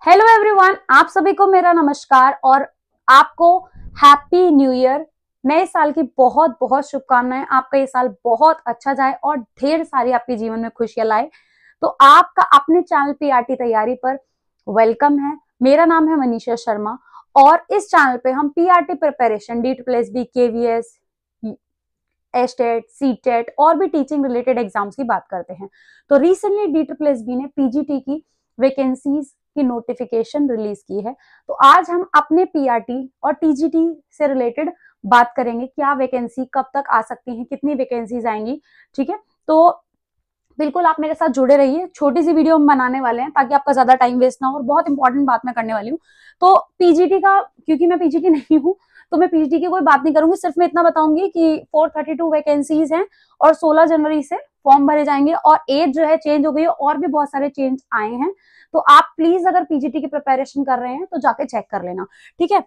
Hello everyone, आप सभी को मेरा नमस्कार और आपको हैप्पी न्यू ईयर। नए साल की बहुत बहुत शुभकामनाएं। आपका ये साल बहुत अच्छा जाए और ढेर सारी आपके जीवन में खुशियां लाए। तो आपका अपने चैनल पीआरटी तैयारी पर वेलकम है। मेरा नाम है मनीषा शर्मा और इस चैनल पे हम PRT preparation, DSSB, KVS, estate, CTET और भी टीचिंग रिलेटेड एग्जाम्स की बात करते हैं। तो रिसेंटली DSSB ने पीजीटी की वैकेंसीज की नोटिफिकेशन रिलीज की है। तो आज हम अपने पीआरटी और टीजीटी से रिलेटेड बात करेंगे, क्या वैकेंसी कब तक आ सकती है, कितनी वैकेंसीज आएंगी। ठीक है, तो बिल्कुल आप मेरे साथ जुड़े रहिए। छोटी सी वीडियो हम बनाने वाले हैं ताकि आपका ज्यादा टाइम वेस्ट ना हो और बहुत इंपॉर्टेंट बात मैं करने वाली हूँ। तो पीजीटी का, क्योंकि मैं पीजीटी नहीं हूँ तो मैं पीजीटी की कोई बात नहीं करूंगी, सिर्फ मैं इतना बताऊंगी कि 432 वैकेंसीज हैं और 16 जनवरी से फॉर्म भरे जाएंगे और एज जो है चेंज हो गई है और भी बहुत सारे चेंज आए हैं। तो आप प्लीज अगर पीजीटी की प्रिपरेशन कर रहे हैं तो जाके चेक कर लेना, ठीक है।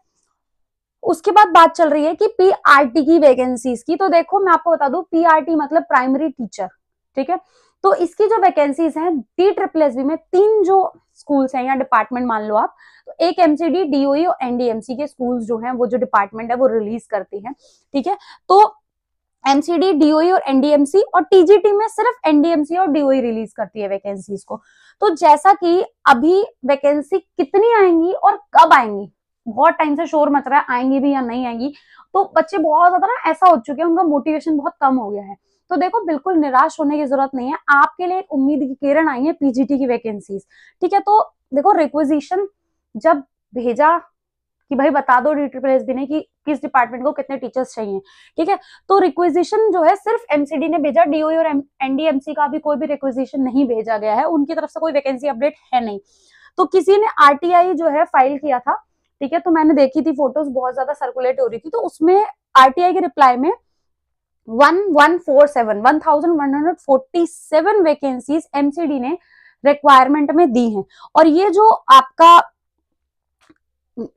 उसके बाद बात चल रही है कि पीआरटी की वैकेंसीज की। तो देखो मैं आपको बता दूं, पीआरटी मतलब प्राइमरी टीचर, ठीक है। तो इसकी जो वैकेंसीज हैं DSSB में 3 जो स्कूल्स हैं या डिपार्टमेंट मान लो आप, तो एक एमसीडी, डीओई और एनडीएमसी के स्कूल्स जो हैं, वो जो डिपार्टमेंट है वो रिलीज करती हैं, ठीक है। तो एमसीडी, डीओई और एनडीएमसी, और टीजीटी में सिर्फ एनडीएमसी और डीओई रिलीज करती है वैकेंसीज को। तो जैसा कि अभी वैकेंसी कितनी आएंगी और कब आएंगी, बहुत टाइम से शोर मच रहा है आएंगी भी या नहीं आएंगी, तो बच्चे बहुत ज्यादा ना ऐसा हो चुके हैं, उनका मोटिवेशन बहुत कम हो गया है। तो देखो बिल्कुल निराश होने की जरूरत नहीं है, आपके लिए एक उम्मीद की किरण आई है पीजीटी की वैकेंसीज, ठीक है। तो देखो रिक्वेजिशन जब भेजा कि भाई बता दो DSSB ने कि किस डिपार्टमेंट को कितने टीचर्स चाहिए, ठीक है। तो रिक्वेजिशन जो है सिर्फ एमसीडी ने भेजा, डीओई और एनडीएमसी का भी कोई भी रिक्वेजिशन नहीं भेजा गया है, उनकी तरफ से कोई वैकेंसी अपडेट है नहीं। तो किसी ने आरटीआई जो है फाइल किया था, ठीक है, तो मैंने देखी थी फोटोज, बहुत ज्यादा सर्कुलेट हो रही थी। तो उसमें आरटीआई के रिप्लाई में 1147 वैकेंसीज एमसीडी ने रिक्वायरमेंट में दी हैं। और ये जो आपका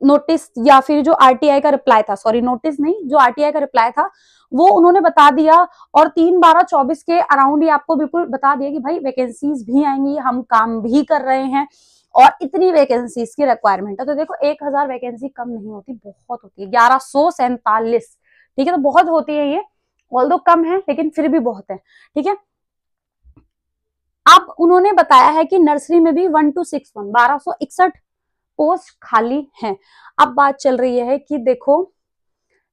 नोटिस या फिर जो आरटीआई का रिप्लाई था, सॉरी नोटिस नहीं, जो आरटीआई का रिप्लाई था वो उन्होंने बता दिया और 3/12/24 के अराउंड ही आपको बिल्कुल बता दिया कि भाई वैकेंसीज भी आएंगी, हम काम भी कर रहे हैं और इतनी वैकेंसीज की रिक्वायरमेंट है। तो देखो 1000 वैकेंसी कम नहीं होती, बहुत होती है, 1147, ठीक है। तो बहुत होती है ये, ऑल्दो कम है लेकिन फिर भी बहुत है, ठीक है। अब उन्होंने बताया है कि नर्सरी में भी 1261 1261 पोस्ट खाली हैं। अब बात चल रही है कि देखो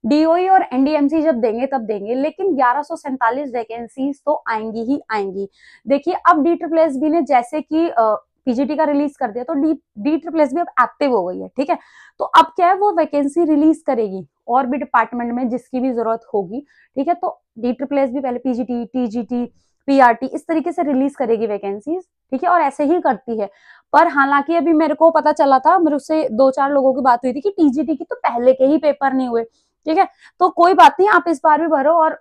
डीओई और एनडीएमसी जब देंगे तब देंगे, लेकिन 1147 वैकेंसीज तो आएंगी ही आएंगी। देखिए अब DSSB ने जैसे कि पीजीटी का रिलीज कर दिया तो DSSB अब एक्टिव हो गई है, ठीक है। तो अब क्या है, वो वैकेंसी रिलीज करेगी और भी डिपार्टमेंट में जिसकी भी जरूरत होगी, ठीक है। तो DSSB पहले पीजीटी, टीजीटी, पीआरटी इस तरीके से रिलीज करेगी वैकेंसीज, ठीक है, और ऐसे ही करती है। पर हालांकि अभी मेरे को पता चला था, मेरे से 2-4 लोगों की बात हुई थी कि टीजीटी की तो पहले के ही पेपर नहीं हुए, ठीक है। तो कोई बात नहीं, आप इस बार भी भरो और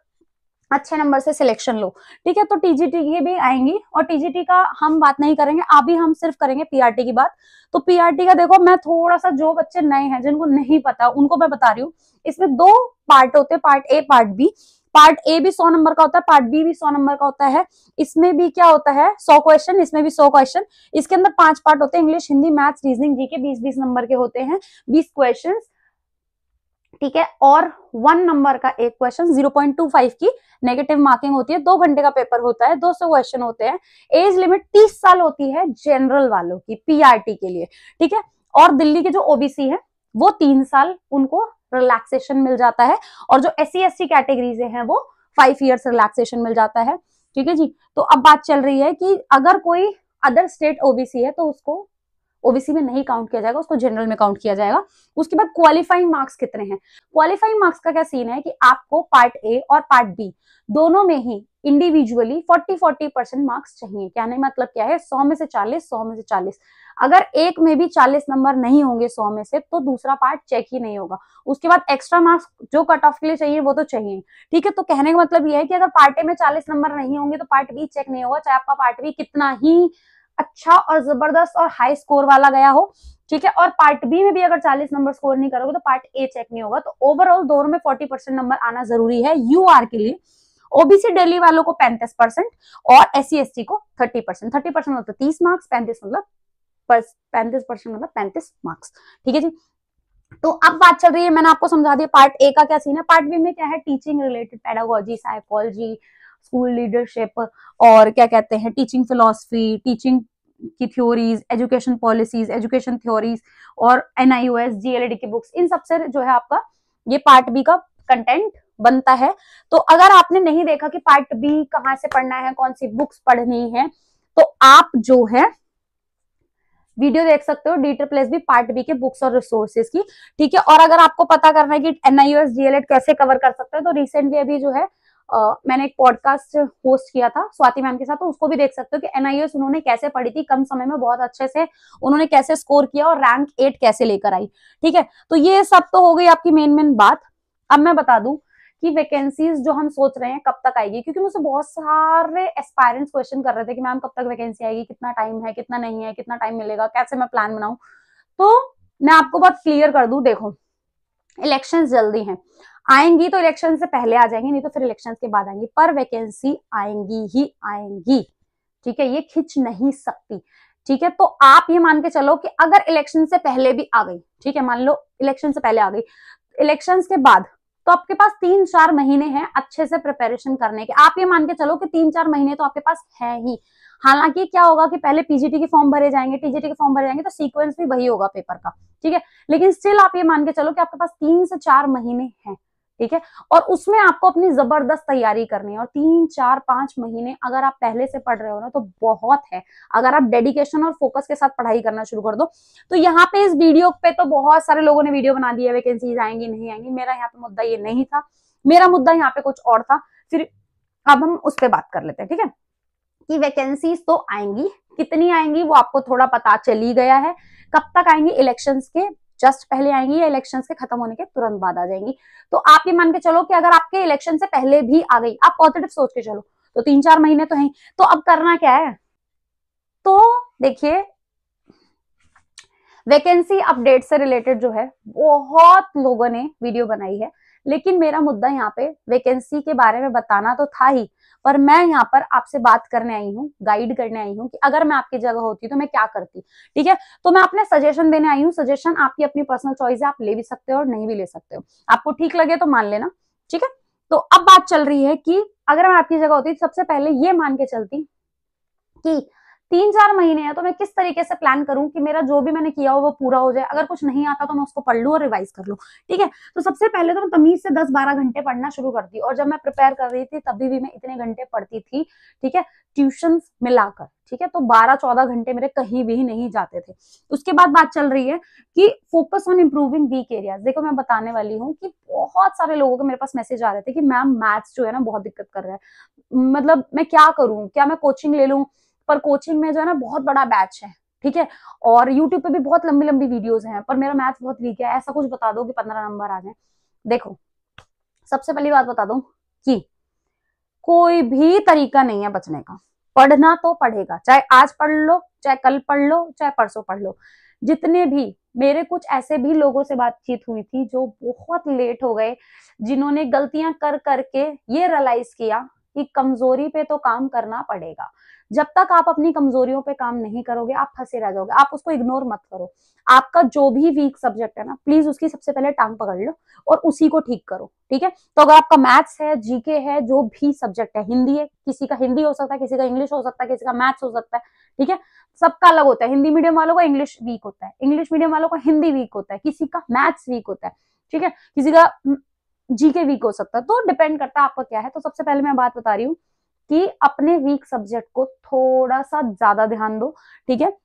अच्छे नंबर से सिलेक्शन लो, ठीक है। तो टीजीटी की भी आएंगी और टीजीटी का हम बात नहीं करेंगे, अभी हम सिर्फ करेंगे पीआरटी की बात। तो पीआरटी का देखो, मैं थोड़ा सा, जो बच्चे नए हैं जिनको नहीं पता उनको मैं बता रही हूँ, इसमें 2 पार्ट होते हैं, part A part B. Part A भी 100 नंबर का होता है, पार्ट बी भी 100 नंबर का होता है। इसमें भी क्या होता है, 100 क्वेश्चन, इसमें भी 100 क्वेश्चन। इसके अंदर 5 पार्ट होते हैं, English, Hindi, maths, reasoning, GK, 20-20 number के होते हैं, 20 क्वेश्चन, ठीक है। और 1 नंबर का एक क्वेश्चन, 0.25 की नेगेटिव मार्किंग होती है, 2 घंटे का पेपर होता है, 200 क्वेश्चन होते हैं। एज लिमिट 30 साल होती है जनरल वालों की पीआरटी के लिए, ठीक है। और दिल्ली के जो ओबीसी है वो 3 साल उनको रिलैक्सेशन मिल जाता है, और जो SC/ST कैटेगरी हैं वो 5 ईयर्स रिलैक्सेशन मिल जाता है, ठीक है जी। तो अब बात चल रही है कि अगर कोई अदर स्टेट ओबीसी है तो उसको ओबीसी में नहीं काउंट किया जाएगा, उसको जनरल में काउंट किया जाएगा। उसके बाद क्वालिफाइंग मार्क्स कितने हैं, क्वालिफाइंग मार्क्स का क्या सीन है कि आपको पार्ट ए और पार्ट बी दोनों में ही इंडिविजुअली 40-40% मार्क्स चाहिए। कहने का मतलब क्या है, 100 में से 40, 100 में से 40। अगर एक में भी 40 नंबर नहीं होंगे 100 में से, तो दूसरा पार्ट चेक ही नहीं होगा। उसके बाद एक्स्ट्रा मार्क्स जो कट ऑफ के लिए चाहिए वो तो चाहिए, ठीक है। तो कहने का मतलब यह है कि अगर पार्ट ए में 40 नंबर नहीं होंगे तो पार्ट बी चेक नहीं होगा, चाहे आपका पार्ट बी कितना ही अच्छा और जबरदस्त और हाई स्कोर वाला गया हो, ठीक है। और पार्ट बी में भी अगर 40 नंबर स्कोर नहीं करोगे तो पार्ट ए चेक नहीं होगा। तो ओवरऑल दोनों में 40% नंबर आना जरूरी है यूआर के लिए। ओबीसी दिल्ली वालों को 35% और SC/ST को 30%। 30% मतलब 30 मार्क्स, 35 मतलब 35% मतलब 35 मार्क्स। ठीक है जी। तो अब बात चल रही है, मैंने आपको समझा दिया पार्ट ए का क्या सीन है। पार्ट बी में क्या है, teaching related, pedagogy, psychology, school leadership, और क्या कहते हैं टीचिंग फिलोसफी, टीचिंग की theories, education policies, education theories, और NIOS, GLED की बुक्स, इन सबसे जो है आपका ये पार्ट बी का कंटेंट बनता है। तो अगर आपने नहीं देखा कि पार्ट बी कहाँ से पढ़ना है, कौन सी बुक्स पढ़नी है, तो आप जो है वीडियो देख सकते हो D+B पार्ट बी के बुक्स और रिसोर्सेज की। ठीक है। और अगर आपको पता करना है कि NIOS GLED कैसे कवर कर सकते हैं, तो रिसेंटली अभी जो है मैंने एक पॉडकास्ट होस्ट किया था स्वाति मैम के साथ, तो उसको भी देख सकते हो कि NIOS उन्होंने कैसे पढ़ी थी, कम समय में बहुत अच्छे से उन्होंने कैसे स्कोर किया और रैंक 8 कैसे लेकर आई। ठीक है। तो ये सब तो हो गई आपकी मेन बात। अब मैं बता दूं कि वैकेंसीज जो हम सोच रहे हैं कब तक आएगी, क्योंकि मुझसे बहुत सारे एस्पायरेंट्स क्वेश्चन कर रहे थे कि मैम कब तक वैकेंसी आएगी, कितना टाइम है, कितना नहीं है, कितना टाइम मिलेगा, कैसे मैं प्लान बनाऊं। तो मैं आपको बहुत क्लियर कर दूं, देखो इलेक्शन जल्दी हैं, आएंगी तो इलेक्शन से पहले आ जाएंगी, नहीं तो फिर इलेक्शन के बाद आएंगी, पर वैकेंसी आएंगी ही आएंगी। ठीक है। ये खिंच नहीं सकती। ठीक है। तो आप ये मान के चलो कि अगर इलेक्शन से पहले भी आ गई, ठीक है, मान लो इलेक्शन से पहले आ गई, इलेक्शन के बाद, तो आपके पास 3-4 महीने हैं अच्छे से प्रिपरेशन करने के। आप ये मान के चलो कि 3-4 महीने तो आपके पास है ही। हालांकि क्या होगा कि पहले PGT के फॉर्म भरे जाएंगे, TGT के फॉर्म भरे जाएंगे, तो सीक्वेंस भी वही होगा पेपर का। ठीक है। लेकिन स्टिल आप ये मान के चलो कि आपके पास 3 से 4 महीने हैं। ठीक है। और उसमें आपको अपनी जबरदस्त तैयारी करनी है, और 3-4-5 महीने अगर आप पहले से पढ़ रहे हो ना, तो बहुत है। अगर आप डेडिकेशन और फोकस के साथ पढ़ाई करना शुरू कर दो। तो यहाँ पे इस वीडियो पे तो बहुत सारे लोगों ने वीडियो बना दी है, वैकेंसीज आएंगी नहीं आएंगी। मेरा यहाँ पे मुद्दा ये नहीं था, मेरा मुद्दा यहाँ पे कुछ और था। फिर अब हम उस पर बात कर लेते हैं। ठीक है। कि वैकेंसीज तो आएंगी, कितनी आएंगी वो आपको थोड़ा पता चल ही गया है। कब तक आएंगी, इलेक्शंस के जस्ट पहले आएंगी या इलेक्शंस के खत्म होने के तुरंत बाद आ जाएंगी। तो आप ये मान के चलो कि अगर आपके इलेक्शन से पहले भी आ गई, आप पॉजिटिव सोच के चलो, तो 3-4 महीने तो हैं। तो अब करना क्या है, तो देखिए वैकेंसी अपडेट से रिलेटेड जो है बहुत लोगों ने वीडियो बनाई है, लेकिन मेरा मुद्दा यहाँ पे वैकेंसी के बारे में बताना तो था ही, पर मैं यहाँ पर आपसे बात करने आई हूँ, गाइड करने आई हूँ कि अगर मैं आपकी जगह होती तो मैं क्या करती। ठीक है। तो मैं अपने सजेशन देने आई हूँ। सजेशन आपकी अपनी पर्सनल चॉइस है, आप ले भी सकते हो और नहीं भी ले सकते हो, आपको ठीक लगे तो मान लेना। ठीक है। तो अब बात चल रही है कि अगर मैं आपकी जगह होती, सबसे पहले ये मान के चलती कि 3-4 महीने हैं, तो मैं किस तरीके से प्लान करूं कि मेरा जो भी मैंने किया हो वो पूरा हो जाए। अगर कुछ नहीं आता तो मैं उसको पढ़ लूं और रिवाइज कर लूं। ठीक है। तो सबसे पहले तो मैं तमीज से 10-12 घंटे पढ़ना शुरू करती, और जब मैं प्रिपेयर कर रही थी तभी भी मैं इतने घंटे पढ़ती थी। ठीक है। ट्यूशन मिलाकर। ठीक है। तो 12-14 घंटे मेरे कहीं भी नहीं जाते थे। उसके बाद बात चल रही है कि focus on improving weak areas. देखो मैं बताने वाली हूँ कि बहुत सारे लोगों के मेरे पास मैसेज आ रहे थे कि मैम मैथ्स जो है ना बहुत दिक्कत कर रहा है, मतलब मैं क्या करूं, क्या मैं कोचिंग ले लूं, पर कोचिंग में जो है ना बहुत बड़ा बैच है। ठीक है। और यूट्यूब पे भी बहुत लंबी लंबी वीडियोस हैं, पर मेरा मैथ्स बहुत वीक है, ऐसा कुछ बता दो कि 15 नंबर आ जाए। देखो सबसे पहली बात बता दूं कि कोई भी तरीका नहीं है बचने का। पढ़ना तो पढ़ेगा, चाहे आज पढ़ लो, चाहे कल पढ़ लो, चाहे परसों पढ़ लो। जितने भी मेरे कुछ ऐसे भी लोगों से बातचीत हुई थी जो बहुत लेट हो गए, जिन्होंने गलतियां कर करके ये रियलाइज किया कि कमजोरी पे तो काम करना पड़ेगा। जब तक आप अपनी कमजोरियों पे काम नहीं करोगे आप फंसे रह जाओगे। आप उसको इग्नोर मत करो। आपका जो भी वीक सब्जेक्ट है ना, प्लीज उसकी सबसे पहले टांग पकड़ लो और उसी को ठीक करो। ठीक है। तो अगर आपका मैथ्स है, जीके है, जो भी सब्जेक्ट है, हिंदी है, किसी का हिंदी हो सकता है, किसी का इंग्लिश हो सकता है, किसी का मैथ्स हो सकता है। ठीक है। सबका अलग होता है। हिंदी मीडियम वालों का इंग्लिश वीक होता है, इंग्लिश मीडियम वालों का हिंदी वीक होता है, किसी का मैथ्स वीक होता है। ठीक है। किसी का जीके वीक हो सकता है। तो डिपेंड करता है आपका क्या है। तो सबसे पहले मैं बात बता रही हूँ कि अपने वीक सब्जेक्ट को थोड़ा सा ज्यादा ध्यान दो। ठीक है।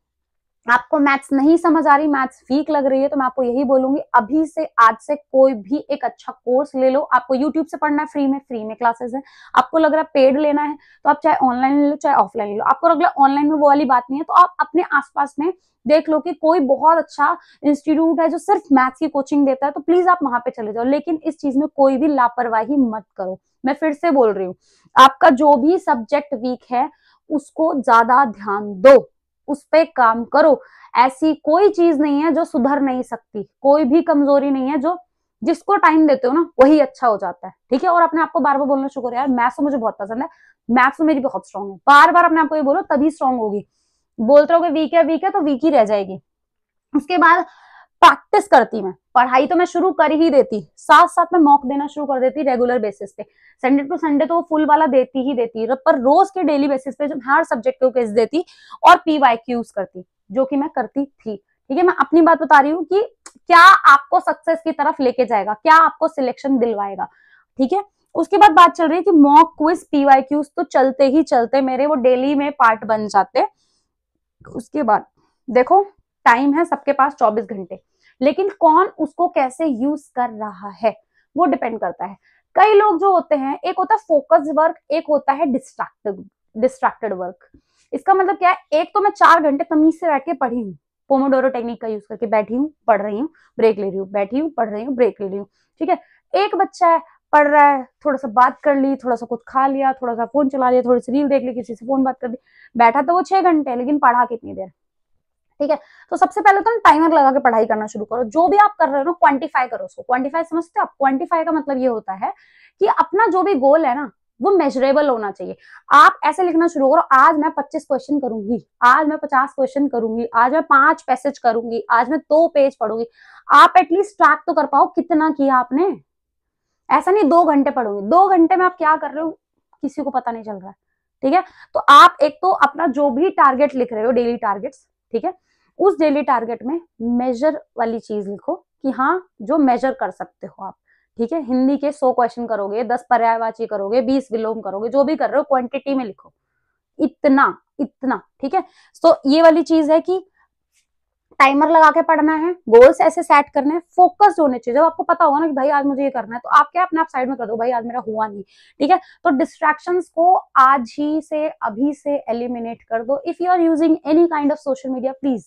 आपको मैथ्स नहीं समझ आ रही, मैथ्स वीक लग रही है, तो मैं आपको यही बोलूंगी अभी से आज से कोई भी एक अच्छा कोर्स ले लो। आपको यूट्यूब से पढ़ना है, फ्री में क्लासेस है। आपको लग रहा है पेड लेना है, तो आप चाहे ऑनलाइन ले लो चाहे ऑफलाइन ले लो। आपको लग रहा है ऑनलाइन में वो वाली बात नहीं है, तो आप अपने आसपास में देख लो कि कोई बहुत अच्छा इंस्टीट्यूट है जो सिर्फ मैथ्स की कोचिंग देता है, तो प्लीज आप वहां पे चले जाओ। लेकिन इस चीज में कोई भी लापरवाही मत करो। मैं फिर से बोल रही हूँ, आपका जो भी सब्जेक्ट वीक है उसको ज्यादा ध्यान दो, उस पे काम करो। ऐसी कोई चीज नहीं है जो सुधर नहीं सकती, कोई भी कमजोरी नहीं है जो जिसको टाइम देते हो ना वही अच्छा हो जाता है। ठीक है। और अपने आपको बार बार बोलना शुरू करो, यार मैथ्स तो मुझे बहुत पसंद है, मैथ्स तो मेरी बहुत स्ट्रांग है। बार बार अपने आपको ये बोलो तभी स्ट्रांग होगी। बोलते रहोगे वीक है तो वीक ही रह जाएगी। उसके बाद प्रैक्टिस करती मैं, पढ़ाई तो मैं शुरू कर ही देती, साथ साथ में मॉक देना शुरू कर देती रेगुलर बेसिस पे। संडे टू संडे तो वो फुल वाला देती ही देती, पर रोज के डेली बेसिस पे हर सब्जेक्ट के क्विज देती और पीवाईक्यूज करती, जो कि मैं करती थी। ठीक है, मैं अपनी बात बता रही हूँ कि क्या आपको सक्सेस की तरफ लेके जाएगा, क्या आपको सिलेक्शन दिलवाएगा। ठीक है, उसके बाद बात चल रही है कि मॉक क्विज पीवाईक्यूज तो चलते ही चलते मेरे, वो डेली में पार्ट बन जाते। उसके बाद देखो, टाइम है सबके पास 24 घंटे, लेकिन कौन उसको कैसे यूज कर रहा है वो डिपेंड करता है। कई लोग जो होते हैं, एक होता है फोकस वर्क, एक होता है डिस्ट्रैक्टेड वर्क। इसका मतलब क्या है, एक तो मैं 4 घंटे तमीज से बैठ के पढ़ी हूँ, पोमोडोरो टेक्निक का यूज करके बैठी हूँ, पढ़ रही हूँ, ब्रेक ले रही हूँ, बैठी हूँ, पढ़ रही हूँ, ब्रेक ले रही हूँ। ठीक है, एक बच्चा है, पढ़ रहा है, थोड़ा सा बात कर ली, थोड़ा सा कुछ खा लिया, थोड़ा सा फोन चला लिया, थोड़ी सी रील देख ली, किसी से फोन बात कर दी, बैठा तो वो 6 घंटे, लेकिन पढ़ा कितनी देर। ठीक है, तो सबसे पहले तो टाइमर लगा के पढ़ाई करना शुरू करो। जो भी आप कर रहे हो ना, क्वांटिफाई करो उसको। क्वांटिफाई समझते हो आप? क्वांटिफाई का मतलब ये होता है कि अपना जो भी गोल है ना, वो मेजरेबल होना चाहिए। आप ऐसे लिखना शुरू करो, आज मैं 25 क्वेश्चन करूंगी, आज मैं 50 क्वेश्चन करूंगी, आज मैं 5 पैसेज करूंगी, आज मैं 2 पेज पढ़ूंगी। आप एटलीस्ट ट्रैक तो कर पाओ कितना किया आपने। ऐसा नहीं 2 घंटे पढ़ूंगी, 2 घंटे में आप क्या कर रहे हो किसी को पता नहीं चल रहा है। ठीक है, तो आप एक तो अपना जो भी टारगेट लिख रहे हो, डेली टारगेट्स, ठीक है, उस डेली टारगेट में मेजर वाली चीज लिखो कि हाँ, जो मेजर कर सकते हो आप। ठीक है, हिंदी के 100 क्वेश्चन करोगे, 10 पर्यायवाची करोगे, 20 विलोम करोगे, जो भी कर रहे हो क्वांटिटी में लिखो, इतना इतना। ठीक है, तो ये वाली चीज है कि टाइमर लगा के पढ़ना है, गोल्स ऐसे सेट करने हैं, फोकस्ड होने चाहिए। जब आपको पता होगा ना कि भाई आज मुझे ये करना है, तो आप क्या अपने आप साइड में कर दो, भाई आज मेरा हुआ नहीं। ठीक है, तो डिस्ट्रैक्शंस को आज ही से, अभी से एलिमिनेट कर दो। If you are using any kind of social media, please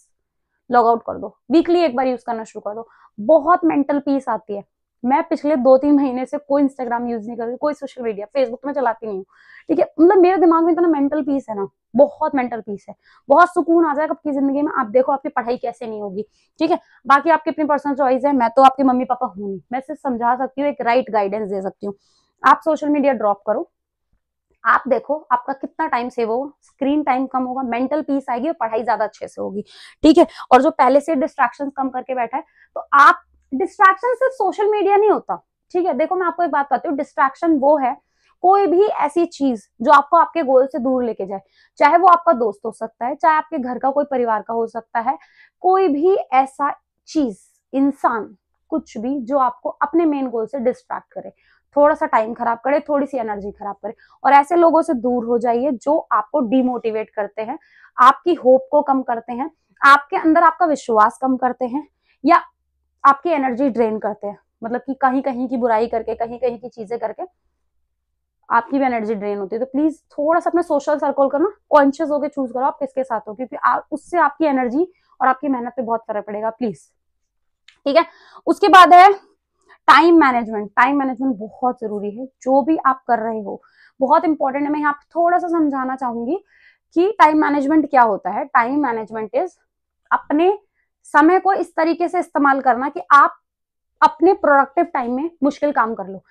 log out कर दो, वीकली एक बार यूज करना शुरू कर दो। बहुत मेंटल पीस आती है। मैं पिछले 2-3 महीने से कोई इंस्टाग्राम यूज नहीं कर रही, कोई सोशल मीडिया, फेसबुक तो मैं चलाती नहीं हूँ। ठीक है, मतलब मेरे दिमाग में इतना मेंटल पीस है ना, बहुत मेंटल पीस है, बहुत सुकून आ जाएगा आपकी जिंदगी में। आप देखो आपकी पढ़ाई कैसे नहीं होगी। ठीक है, बाकी आपकी अपनी पर्सनल चॉइस है, मैं तो आपके मम्मी पापा हूं नहीं, मैं सिर्फ समझा सकती हूँ, एक राइट गाइडेंस दे सकती हूँ। आप सोशल मीडिया ड्रॉप करो, आप देखो आपका कितना टाइम सेव होगा, स्क्रीन टाइम कम होगा, मेंटल पीस आएगी और पढ़ाई ज्यादा अच्छे से होगी। ठीक है, और जो पहले से डिस्ट्रैक्शन कम करके बैठा है, तो आप, डिस्ट्रैक्शन सिर्फ सोशल मीडिया नहीं होता। ठीक है, देखो मैं आपको एक बात बताती हूँ, डिस्ट्रैक्शन वो है कोई भी ऐसी चीज जो आपको आपके गोल से दूर लेके जाए, चाहे वो आपका दोस्त हो सकता है, चाहे आपके घर का कोई परिवार का हो सकता है, कोई भी ऐसा चीज, इंसान, कुछ भी जो आपको अपने मेन गोल से डिस्ट्रैक्ट करे, थोड़ा सा टाइम खराब करे, थोड़ी सी एनर्जी खराब करे। और ऐसे लोगों से दूर हो जाइए जो आपको डिमोटिवेट करते हैं, आपकी होप को कम करते हैं, आपके अंदर आपका विश्वास कम करते हैं, या आपकी एनर्जी ड्रेन करते हैं। मतलब कि कहीं कहीं की बुराई करके, कहीं कहीं की चीजें करके आपकी भी एनर्जी ड्रेन होती है। तो प्लीज थोड़ा सा अपना सोशल सर्कल करना कॉन्शियस होकर चूज करो आप किसके साथ हो, क्योंकि उससे आपकी एनर्जी और आपकी मेहनत पे बहुत फर्क पड़ेगा, प्लीज। ठीक है, उसके बाद है टाइम मैनेजमेंट। टाइम मैनेजमेंट बहुत जरूरी है, जो भी आप कर रहे हो बहुत इंपॉर्टेंट है। मैं यहाँ पे थोड़ा सा समझाना चाहूंगी कि टाइम मैनेजमेंट क्या होता है। टाइम मैनेजमेंट इज अपने समय को इस तरीके से इस्तेमाल करना कि आप अपने प्रोडक्टिव टाइम में मुश्किल काम कर लो।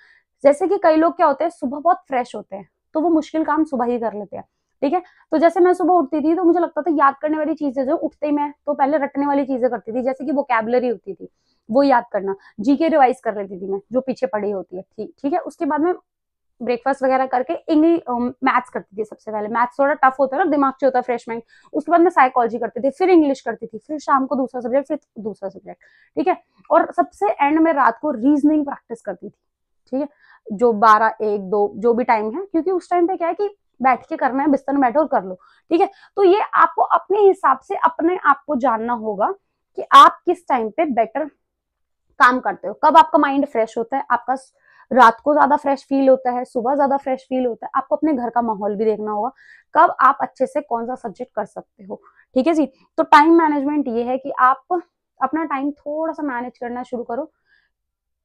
जैसे कि कई लोग क्या होते हैं, सुबह बहुत फ्रेश होते हैं, तो वो मुश्किल काम सुबह ही कर लेते हैं। ठीक है, तो जैसे मैं सुबह उठती थी तो मुझे लगता था याद करने वाली चीजें, जो उठते ही मैं तो पहले रटने वाली चीजें करती थी, जैसे कि वोकैबुलरी होती थी वो याद करना, जीके रिवाइज कर लेती थी मैं जो पीछे पड़ी होती है। ठीक है, उसके बाद में ब्रेकफास्ट वगैरह करके इंग्लिश मैथ्स करती थी। सबसे पहले मैथ्स थोड़ा टफ होता है ना, दिमाग से होता है, फ्रेश माइंड। उसके बाद मैं साइकोलॉजी करती थी, फिर इंग्लिश करती थी, फिर शाम को दूसरा सब्जेक्ट, फिर दूसरा सब्जेक्ट। ठीक है, और सबसे एंड में रात को रीजनिंग प्रैक्टिस करती थी। ठीक है, जो 12, 1, 2 जो भी टाइम है, क्योंकि उस टाइम पे क्या है कि बैठ के करना है, बिस्तर में बैठो और कर लो। ठीक है, तो ये आपको अपने हिसाब से अपने आप को जानना होगा कि आप किस टाइम पे बेटर काम करते हो, कब आपका माइंड फ्रेश होता है। आपका रात को ज्यादा फ्रेश फील होता है, सुबह ज्यादा फ्रेश फील होता है। आपको अपने घर का माहौल भी देखना होगा, कब आप अच्छे से कौन सा सब्जेक्ट कर सकते हो। ठीक है जी, तो टाइम मैनेजमेंट ये है कि आप अपना टाइम थोड़ा सा मैनेज करना शुरू करो,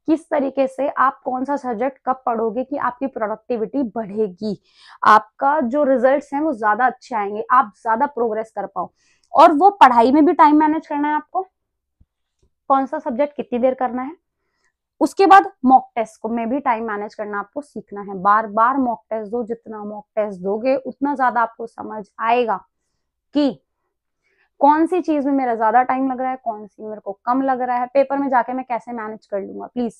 किस तरीके से आप कौन सा सब्जेक्ट कब पढ़ोगे कि आपकी प्रोडक्टिविटी बढ़ेगी, आपका जो रिजल्ट्स हैं वो ज्यादा अच्छे आएंगे, आप ज्यादा प्रोग्रेस कर पाओ। और वो पढ़ाई में भी टाइम मैनेज करना है आपको, कौन सा सब्जेक्ट कितनी देर करना है। उसके बाद मॉक टेस्ट को में भी टाइम मैनेज करना आपको सीखना है। बार बार मॉक टेस्ट दो, जितना मॉक टेस्ट दोगे उतना ज्यादा आपको समझ आएगा कि कौन सी चीज में मेरा ज्यादा टाइम लग रहा है, कौन सी मेरे को कम लग रहा है, पेपर में जाके मैं कैसे मैनेज कर लूंगा। प्लीज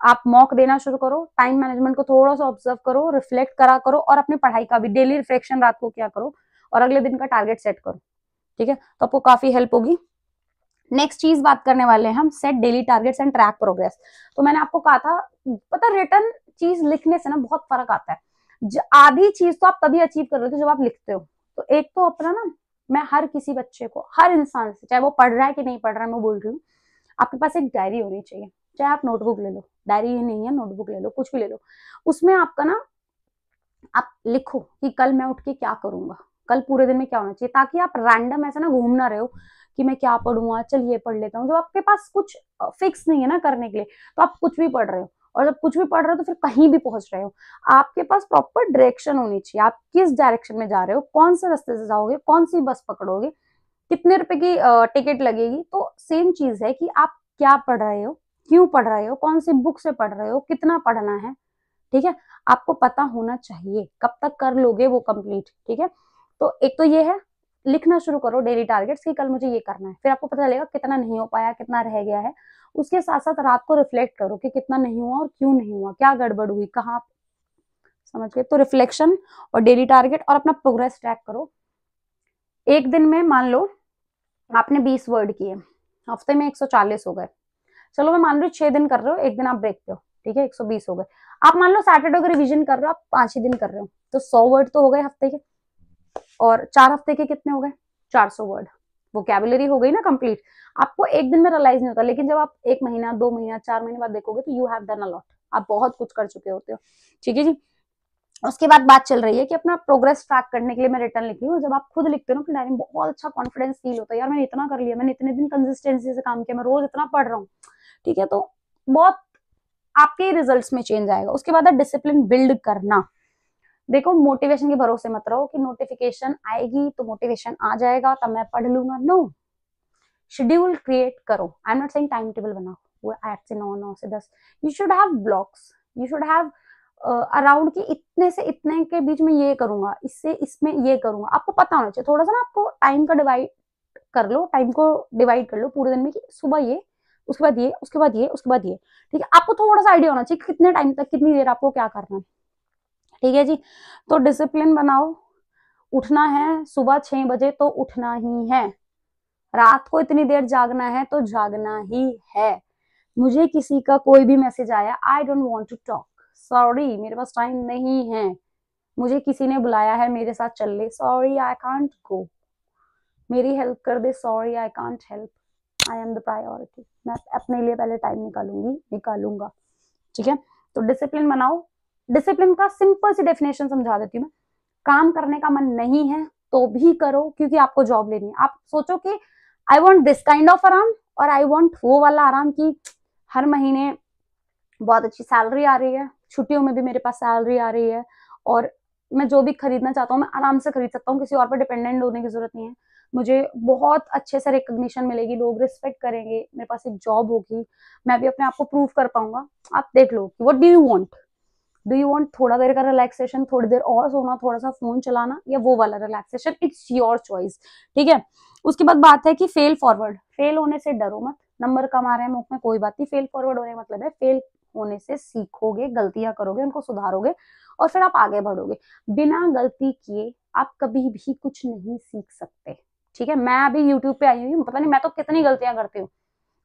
आप मॉक देना शुरू करो, टाइम मैनेजमेंट को थोड़ा सा ऑब्जर्व करो, रिफ्लेक्ट करा करो, और अपनी पढ़ाई का भी डेली रिफ्लेक्शन रात को क्या करो, और अगले दिन का टारगेट सेट करो। ठीक है, तो आपको काफी हेल्प होगी। नेक्स्ट चीज बात करने वाले हैं हम, set daily targets and track progress. तो मैंने आपको कहा था, पता रिटर्न चीज लिखने से ना बहुत फर्क आता है। आधी चीज तो आप तभी अचीव कर रहे हो जब आप लिखते हो। तो एक तो अपना ना, मैं हर किसी बच्चे को, हर इंसान से, चाहे वो पढ़ रहा है कि नहीं पढ़ रहा है, मैं बोल रही हूँ, आपके पास एक डायरी होनी चाहिए। चाहे आप नोटबुक ले लो, डायरी ही नहीं है नोटबुक ले लो, कुछ भी ले लो, उसमें आपका ना, आप लिखो कि कल मैं उठ के क्या करूंगा, कल पूरे दिन में क्या होना चाहिए, ताकि आप रैंडम ऐसा ना घूम ना रहे हो कि मैं क्या पढ़ूंगा, चल ये पढ़ लेता हूँ। जब आपके पास कुछ फिक्स नहीं है ना करने के लिए, तो आप कुछ भी पढ़ रहे हो, और जब कुछ भी पढ़ रहे हो तो फिर कहीं भी पहुंच रहे हो। आपके पास प्रॉपर डायरेक्शन होनी चाहिए, आप किस डायरेक्शन में जा रहे हो, कौन से रास्ते से जाओगे, कौन सी बस पकड़ोगे, कितने रुपए की टिकट लगेगी। तो सेम चीज है कि आप क्या पढ़ रहे हो, क्यों पढ़ रहे हो, कौन सी बुक से पढ़ रहे हो, कितना पढ़ना है। ठीक है, आपको पता होना चाहिए, कब तक कर लोगे वो कंप्लीट। ठीक है, तो एक तो ये है, लिखना शुरू करो डेली टारगेट्स कि कल मुझे ये करना है, फिर आपको पता चलेगा कितना नहीं हो पाया, कितना रह गया है। उसके साथ साथ रात को रिफ्लेक्ट करो कि कितना नहीं हुआ और क्यों नहीं हुआ, क्या गड़बड़ हुई, कहाँ, समझ गए। तो रिफ्लेक्शन और डेली टारगेट और अपना प्रोग्रेस ट्रैक करो। एक दिन में मान लो आपने 20 वर्ड किए, हफ्ते में 140 हो गए। चलो मैं मान रही हूँ 6 दिन कर रहे हो, एक दिन आप ब्रेक पे हो, ठीक है, 120 हो गए। आप मान लो सैटरडे को रिवीजन कर रहे हो, आप 5 ही दिन कर रहे हो, तो 100 वर्ड तो हो गए हफ्ते के, और 4 हफ्ते के कितने हो गए, 400 वर्ड। वोकैबुलरी हो गई ना कंप्लीट। आपको एक दिन में रियलाइज नहीं होता, लेकिन जब आप 1 महीना, 2 महीना, 4 महीने बाद देखोगे तो you have done a lot, आप बहुत कुछ कर चुके होते हो। ठीक है जी। उसके बाद बात चल रही है कि अपना प्रोग्रेस ट्रैक करने के लिए मैं रिटर्न लिख रही हूँ। जब आप खुद लिखते हो ना अपनी डायरी में, बहुत अच्छा कॉन्फिडेंस फील होता है, यार मैंने इतना कर लिया, मैंने इतने दिन कंसिस्टेंसी से काम किया, मैं रोज इतना पढ़ रहा हूँ। ठीक है, तो बहुत आपके रिजल्ट्स में चेंज आएगा। उसके बाद है डिसिप्लिन बिल्ड करना। देखो मोटिवेशन के भरोसे मत रहो कि नोटिफिकेशन आएगी तो मोटिवेशन आ जाएगा तब मैं पढ़ लूंगा। नो, शेड्यूल क्रिएट करो। I am not saying time table बनाओ, वो 8 से 9, 9 से 10। You should have blocks, you should have around कि इतने से इतने के बीच में ये करूंगा, इससे इसमें ये करूंगा। आपको पता होना चाहिए थोड़ा सा ना, आपको टाइम का डिवाइड कर लो, टाइम को डिवाइड कर लो पूरे दिन में कि सुबह ये, उसके बाद ये, उसके बाद ये, उसके बाद ये। ठीक है, आपको थोड़ा सा आइडिया होना चाहिए कि कितने टाइम तक, कितनी देर आपको क्या करना है। ठीक है जी, तो डिसिप्लिन बनाओ। उठना है सुबह 6 बजे तो उठना ही है, रात को इतनी देर जागना है तो जागना ही है। मुझे किसी का कोई भी मैसेज आया, I don't want to talk, sorry मेरे पास टाइम नहीं है। मुझे किसी ने बुलाया है मेरे साथ चल ले, सॉरी आई कांट गो, मेरी हेल्प कर दे, sorry I can't help, I am the priority. मैं अपने लिए पहले टाइम निकालूंगा। ठीक है, तो डिसिप्लिन बनाओ। डिसिप्लिन का सिंपल सी डेफिनेशन समझा देती हूँ मैं। काम करने का मन नहीं है तो भी करो, क्योंकि आपको जॉब लेनी है। आप सोचो कि I want this kind of आराम, और आई वॉन्ट वो वाला आराम की हर महीने बहुत अच्छी सैलरी आ रही है, छुट्टियों में भी मेरे पास सैलरी आ रही है, और मैं जो भी खरीदना चाहता हूँ मैं आराम से खरीद सकता हूँ, किसी और पर डिपेंडेंट होने की जरूरत नहीं है। मुझे बहुत अच्छे से रिकॉग्निशन मिलेगी, लोग रिस्पेक्ट करेंगे, मेरे पास एक जॉब होगी, मैं भी अपने आप को प्रूव कर पाऊंगा। आप देख लो कि व्हाट डू यू वांट थोड़ा देर का रिलैक्सेशन, थोड़ी देर और सोना, थोड़ा सा फोन चलाना, या वो वाला रिलैक्सेशन, इट्स योर चॉइस। ठीक है, उसके बाद बात है कि फेल फॉरवर्ड। फेल होने से डरो मत, नंबर कम आ रहे हैं मुख में कोई बात नहीं, फेल फॉरवर्ड होने का मतलब है फेल होने से सीखोगे, गलतियां करोगे, उनको सुधारोगे, और फिर आप आगे बढ़ोगे। बिना गलती किए आप कभी भी कुछ नहीं सीख सकते। ठीक है, मैं अभी यूट्यूब पे आई हुई, पता नहीं मैं तो कितनी गलतियां करती हूँ,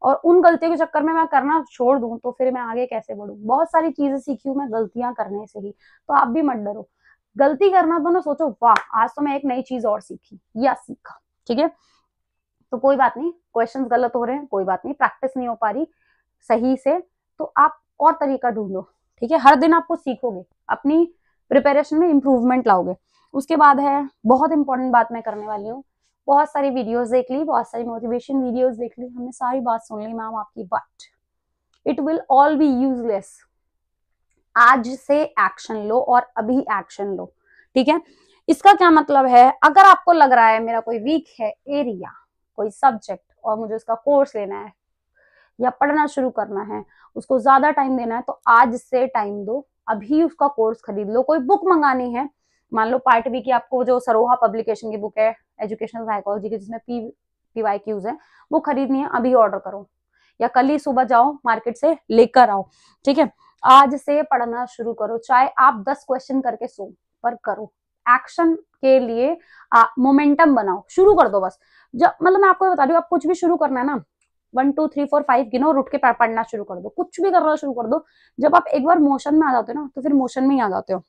और उन गलतियों के चक्कर में मैं करना छोड़ दूं तो फिर मैं आगे कैसे बढ़ूं। बहुत सारी चीजें सीखी हूं मैं गलतियां करने से ही। तो आप भी मत डरो, गलती करना तो ना सोचो वाह आज तो मैं एक नई चीज और सीखी या सीखा। ठीक है, तो कोई बात नहीं, क्वेश्चंस गलत हो रहे हैं कोई बात नहीं, प्रैक्टिस नहीं हो पा रही सही से, तो आप और तरीका ढूंढो। ठीक है, हर दिन आपको सीखोगे, अपनी प्रिपरेशन में इंप्रूवमेंट लाओगे। उसके बाद है बहुत इंपॉर्टेंट बात मैं करने वाली हूँ। बहुत सारी वीडियोस देख ली, बहुत सारी मोटिवेशन वीडियोस देख ली, हमने सारी बात सुन ली मैम आपकी, but it will all B useless. आज से एक्शन लो और अभी एक्शन लो। ठीक है, इसका क्या मतलब है, अगर आपको लग रहा है मेरा कोई वीक है एरिया, कोई सब्जेक्ट, और मुझे उसका कोर्स लेना है या पढ़ना शुरू करना है, उसको ज्यादा टाइम देना है, तो आज से टाइम दो, अभी उसका कोर्स खरीद लो। कोई बुक मंगानी है, मान लो पार्ट बी की आपको जो सरोहा पब्लिकेशन की बुक है एजुकेशनल साइकोलॉजी की, जिसमें PYQs है वो खरीदनी है, अभी ऑर्डर करो या कल ही सुबह जाओ मार्केट से लेकर आओ, ठीक है। आज से पढ़ना शुरू करो, चाहे आप 10 क्वेश्चन करके सो, पर करो। एक्शन के लिए मोमेंटम बनाओ, शुरू कर दो बस। जब मतलब मैं आपको बता रही हूँ, आप कुछ भी शुरू करना है ना, 1 2 3 4 5 गिनो और उठ के पढ़ना शुरू कर दो, कुछ भी करना शुरू कर दो। जब आप एक बार मोशन में आ जाते हो ना, तो फिर मोशन में ही आ जाते हो,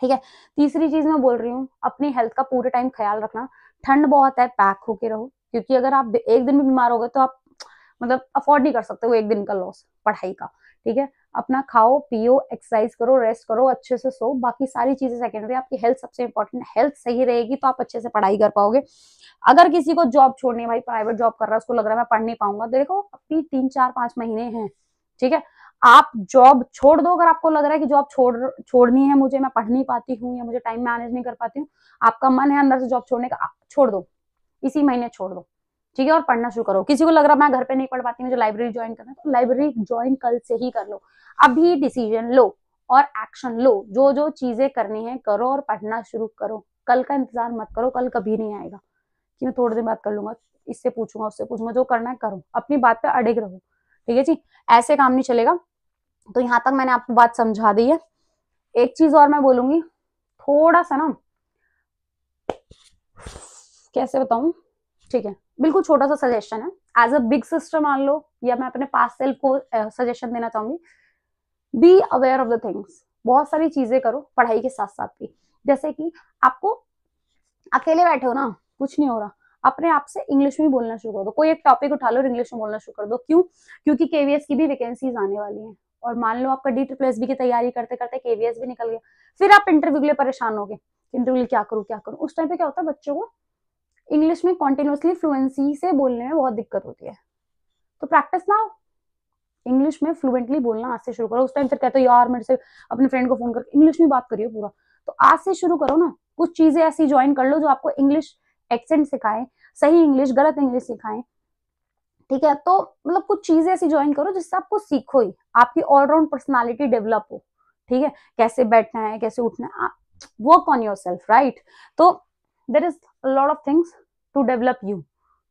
ठीक है। तीसरी चीज मैं बोल रही हूँ, अपनी हेल्थ का पूरे टाइम ख्याल रखना। ठंड बहुत है, पैक होके रहो, क्योंकि अगर आप एक दिन भी बीमार हो गए तो आप मतलब अफोर्ड नहीं कर सकते वो एक दिन का लॉस पढ़ाई का, ठीक है। अपना खाओ पियो, एक्सरसाइज करो, रेस्ट करो, अच्छे से सो, बाकी सारी चीजें सेकेंडरी, आपकी हेल्थ सबसे इंपॉर्टेंट है। हेल्थ सही रहेगी तो आप अच्छे से पढ़ाई कर पाओगे। अगर किसी को जॉब छोड़नी है, भाई प्राइवेट जॉब कर रहा है, उसको लग रहा है मैं पढ़ नहीं पाऊंगा, देखो अभी 3 4 5 महीने हैं, ठीक है। आप जॉब छोड़ दो अगर आपको लग रहा है कि जॉब छोड़नी है मुझे, मैं पढ़ नहीं पाती हूँ या मुझे टाइम मैनेज नहीं कर पाती हूँ, आपका मन है अंदर से जॉब छोड़ने का, छोड़ दो, इसी महीने छोड़ दो, ठीक है, और पढ़ना शुरू करो। किसी को लग रहा है मैं घर पे नहीं पढ़ पाती, मुझे लाइब्रेरी ज्वाइन करना है, तो लाइब्रेरी ज्वाइन कल से ही कर लो। अभी डिसीजन लो और एक्शन लो, जो जो चीजें करनी है करो और पढ़ना शुरू करो। कल का इंतजार मत करो, कल कभी नहीं आएगा कि मैं थोड़ी देर बात कर लूंगा, इससे पूछूंगा उससे पूछूंगा, जो करना है करो, अपनी बात पे अड़िग रहो, ठीक है जी। ऐसे काम नहीं चलेगा। तो यहाँ तक मैंने आपको बात समझा दी है। एक चीज और मैं बोलूंगी, थोड़ा सा ना, कैसे बताऊं, ठीक है, बिल्कुल छोटा सा सजेशन है, एज अ बिग सिस्टर मान लो, या मैं अपने पास सेल्फ को सजेशन देना चाहूंगी, be aware of the things. बहुत सारी चीजें करो पढ़ाई के साथ साथ भी, जैसे कि आपको अकेले बैठे हो ना, कुछ नहीं हो रहा, अपने आप से इंग्लिश में बोलना शुरू कर दो, कोई एक टॉपिक उठा लो और इंग्लिश में बोलना शुरू कर दो। क्यों? क्योंकि केवीएस की भी वैकेंसीज आने वाली हैं, और मान लो आपका DSSB की तैयारी करते करते केवीएस भी निकल गया, फिर आप इंटरव्यू के लिए परेशान हो गए, इंटरव्यू क्या करूँ क्या करूँ। उस टाइम पे क्या होता है, बच्चों को इंग्लिश में कॉन्टिन्यूसली फ्लुएंसी से बोलने में बहुत दिक्कत होती है, तो प्रैक्टिस ना, इंग्लिश में फ्लुएंटली बोलना आज से शुरू करो। उस टाइम फिर कहते हो यार मेरे से अपने फ्रेंड को फोन करके इंग्लिश में बात करिए पूरा, तो आज से शुरू करो ना। कुछ चीजें ऐसी ज्वाइन कर लो जो आपको इंग्लिश एक्सेंट सिखाए, सही इंग्लिश गलत इंग्लिश सिखाएं, ठीक है। तो मतलब कुछ चीजें ऐसी ज्वाइन करो जिससे आपको सीखो ही, आपकी ऑलराउंड पर्सनालिटी डेवलप हो, ठीक है। कैसे बैठना है, कैसे उठना है, work on yourself, right. तो there is lot of things to develop you,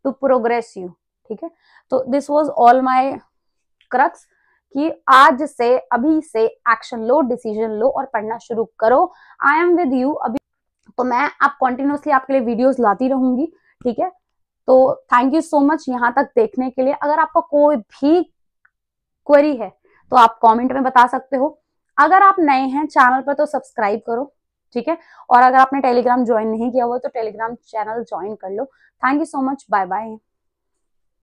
to progress you, ठीक है। तो this was all my crux कि आज से अभी से एक्शन लो, डिसीजन लो और पढ़ना शुरू करो। आई एम विद यू अभी, तो मैं आप कंटिन्यूअसली आपके लिए वीडियोस लाती रहूंगी, ठीक है। तो थैंक यू सो मच यहाँ तक देखने के लिए। अगर आपका कोई भी क्वेरी है तो आप कमेंट में बता सकते हो। अगर आप नए हैं चैनल पर तो सब्सक्राइब करो, ठीक है। और अगर आपने टेलीग्राम ज्वाइन नहीं किया हुआ तो टेलीग्राम चैनल ज्वाइन कर लो। Thank you so much, bye bye.